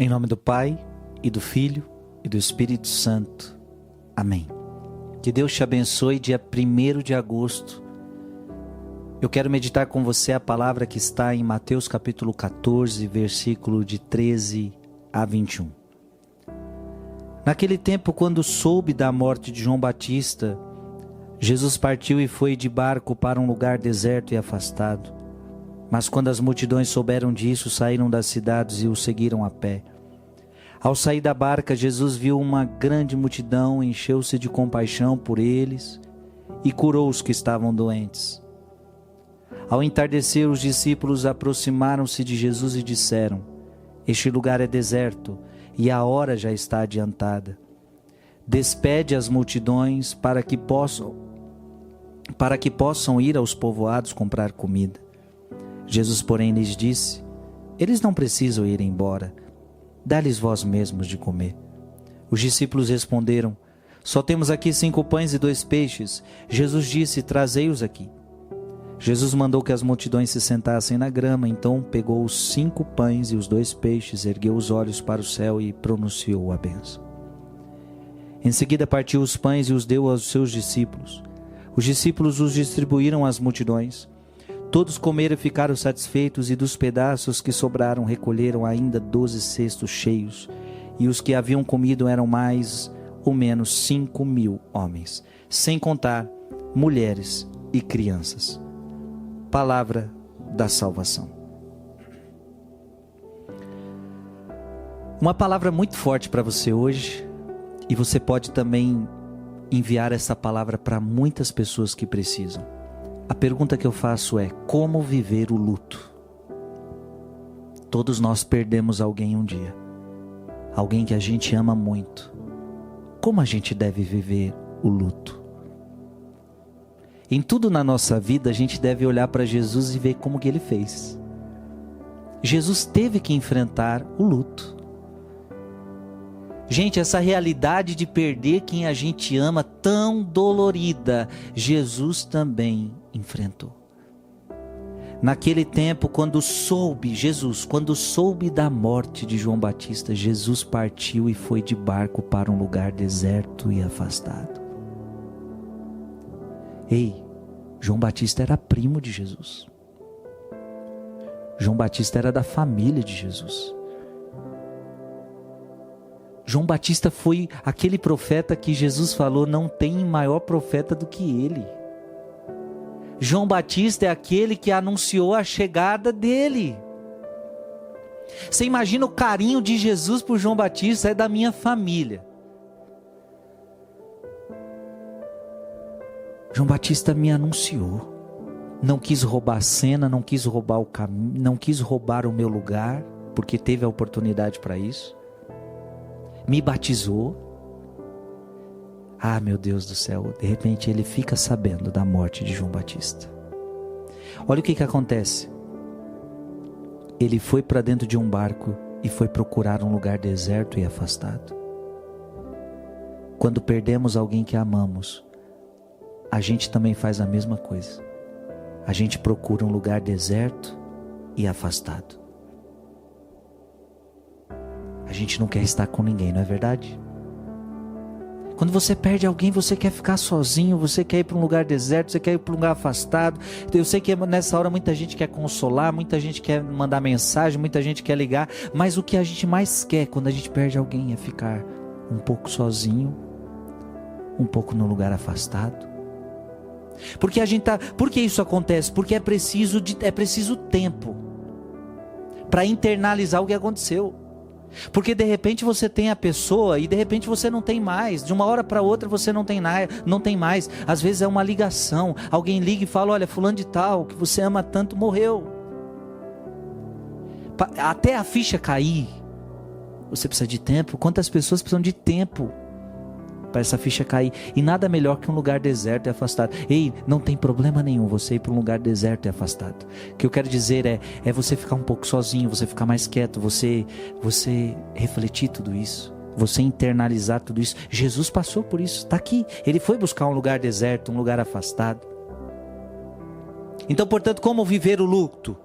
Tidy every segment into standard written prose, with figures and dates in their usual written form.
Em nome do Pai, e do Filho, e do Espírito Santo. Amém. Que Deus te abençoe. Dia 1º de agosto, eu quero meditar com você a palavra que está em Mateus capítulo 14, versículo de 13 a 21. Naquele tempo, quando soube da morte de João Batista, Jesus partiu e foi de barco para um lugar deserto e afastado. Mas quando as multidões souberam disso, saíram das cidades e o seguiram a pé. Ao sair da barca, Jesus viu uma grande multidão, encheu-se de compaixão por eles e curou os que estavam doentes. Ao entardecer, os discípulos aproximaram-se de Jesus e disseram: Este lugar é deserto e a hora já está adiantada. Despede as multidões para que possam ir aos povoados comprar comida. Jesus, porém, lhes disse: Eles não precisam ir embora. Dá-lhes vós mesmos de comer. Os discípulos responderam: Só temos aqui 5 pães e 2 peixes. Jesus disse: Trazei-os aqui. Jesus mandou que as multidões se sentassem na grama. Então pegou os 5 pães e os 2 peixes, ergueu os olhos para o céu e pronunciou a bênção. Em seguida partiu os pães e os deu aos seus discípulos. Os discípulos os distribuíram às multidões. Todos comeram e ficaram satisfeitos, e dos pedaços que sobraram recolheram ainda 12 cestos cheios, e os que haviam comido eram mais ou menos 5.000 homens, sem contar mulheres e crianças. Palavra da salvação. Uma palavra muito forte para você hoje, e você pode também enviar essa palavra para muitas pessoas que precisam. A pergunta que eu faço é: como viver o luto? Todos nós perdemos alguém um dia, alguém que a gente ama muito. Como a gente deve viver o luto? Em tudo na nossa vida a gente deve olhar para Jesus e ver como que ele fez. Jesus teve que enfrentar o luto. Gente, essa realidade de perder quem a gente ama, tão dolorida, Jesus também enfrentou. Naquele tempo, quando soube da morte de João Batista, Jesus partiu e foi de barco para um lugar deserto e afastado. Ei, João Batista era primo de Jesus. João Batista era da família de Jesus. João Batista foi aquele profeta que Jesus falou: não tem maior profeta do que ele. João Batista é aquele que anunciou a chegada dele. Você imagina o carinho de Jesus por João Batista? É da minha família. João Batista me anunciou. Não quis roubar a cena, não quis roubar o caminho, não quis roubar o meu lugar, porque teve a oportunidade para isso. Me batizou. Ah, meu Deus do céu, de repente ele fica sabendo da morte de João Batista. Olha o que acontece. Ele foi para dentro de um barco e foi procurar um lugar deserto e afastado. Quando perdemos alguém que amamos, a gente também faz a mesma coisa. A gente procura um lugar deserto e afastado. A gente não quer estar com ninguém, não é verdade? Quando você perde alguém, você quer ficar sozinho, você quer ir para um lugar deserto, você quer ir para um lugar afastado. Eu sei que nessa hora muita gente quer consolar, muita gente quer mandar mensagem, muita gente quer ligar, mas o que a gente mais quer quando a gente perde alguém é ficar um pouco sozinho, um pouco num lugar afastado. Por que isso acontece? Porque é preciso tempo para internalizar o que aconteceu. Porque de repente você tem a pessoa e de repente você não tem mais. De uma hora para outra você não tem mais. Às vezes é uma ligação. Alguém liga e fala: olha, fulano de tal, que você ama tanto, morreu. Até a ficha cair, você precisa de tempo. Quantas pessoas precisam de tempo para essa ficha cair? E nada melhor que um lugar deserto e afastado. Ei, não tem problema nenhum você ir para um lugar deserto e afastado. O que eu quero dizer é você ficar um pouco sozinho, você ficar mais quieto, você refletir tudo isso, você internalizar tudo isso. Jesus passou por isso, está aqui. Ele foi buscar um lugar deserto, um lugar afastado. Então, portanto, como viver o luto?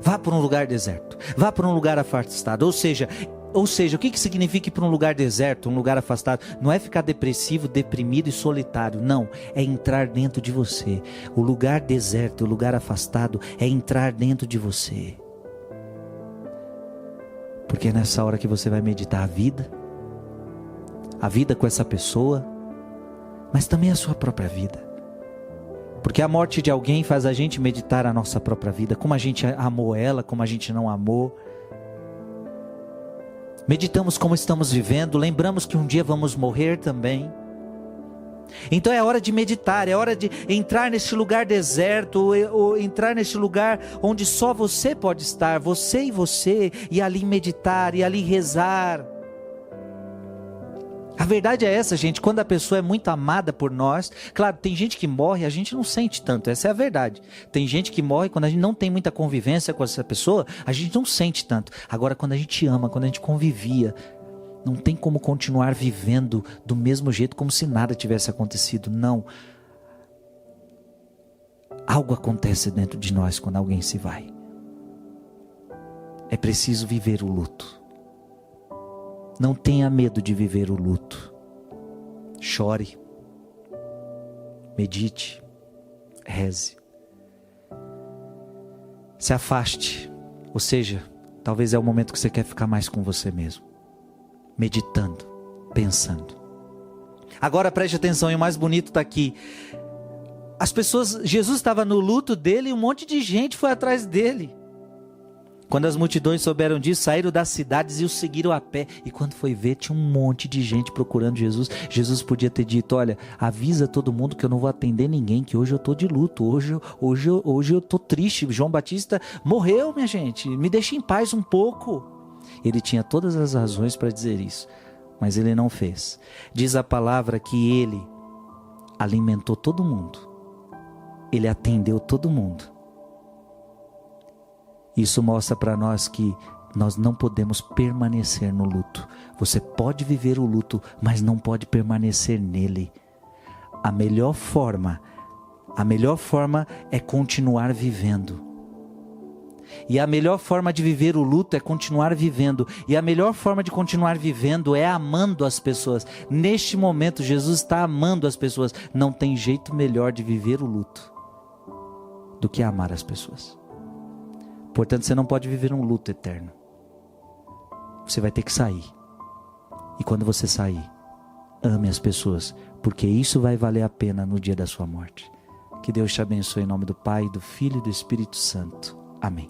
Vá para um lugar deserto. Vá para um lugar afastado. Ou seja, o que significa ir para um lugar deserto, um lugar afastado? Não é ficar depressivo, deprimido e solitário. Não, é entrar dentro de você. O lugar deserto, o lugar afastado é entrar dentro de você. Porque é nessa hora que você vai meditar a vida com essa pessoa, mas também a sua própria vida. Porque a morte de alguém faz a gente meditar a nossa própria vida, como a gente amou ela, como a gente não amou. Meditamos como estamos vivendo, lembramos que um dia vamos morrer também. Então é hora de meditar, é hora de entrar nesse lugar deserto, ou entrar nesse lugar onde só você pode estar, você, e ali meditar, e ali rezar. A verdade é essa, gente, quando a pessoa é muito amada por nós, claro, tem gente que morre, a gente não sente tanto, essa é a verdade. Tem gente que morre, quando a gente não tem muita convivência com essa pessoa, a gente não sente tanto. Agora, quando a gente ama, quando a gente convivia, não tem como continuar vivendo do mesmo jeito, como se nada tivesse acontecido, não. Algo acontece dentro de nós quando alguém se vai. É preciso viver o luto. Não tenha medo de viver o luto. Chore. Medite. Reze. Se afaste. Ou seja, talvez é o momento que você quer ficar mais com você mesmo. Meditando. Pensando. Agora preste atenção, e o mais bonito está aqui. As pessoas, Jesus estava no luto dele e um monte de gente foi atrás dele. Quando as multidões souberam disso, saíram das cidades e o seguiram a pé. E quando foi ver, tinha um monte de gente procurando Jesus. Jesus podia ter dito, olha, avisa todo mundo que eu não vou atender ninguém, que hoje eu estou de luto, hoje eu estou triste. João Batista morreu, minha gente, me deixa em paz um pouco. Ele tinha todas as razões para dizer isso, mas ele não fez. Diz a palavra que ele alimentou todo mundo. Ele atendeu todo mundo. Isso mostra para nós que nós não podemos permanecer no luto. Você pode viver o luto, mas não pode permanecer nele. A melhor forma é continuar vivendo. E a melhor forma de viver o luto é continuar vivendo. E a melhor forma de continuar vivendo é amando as pessoas. Neste momento, Jesus está amando as pessoas. Não tem jeito melhor de viver o luto do que amar as pessoas. Portanto, você não pode viver um luto eterno. Você vai ter que sair. E quando você sair, ame as pessoas, porque isso vai valer a pena no dia da sua morte. Que Deus te abençoe em nome do Pai, do Filho e do Espírito Santo. Amém.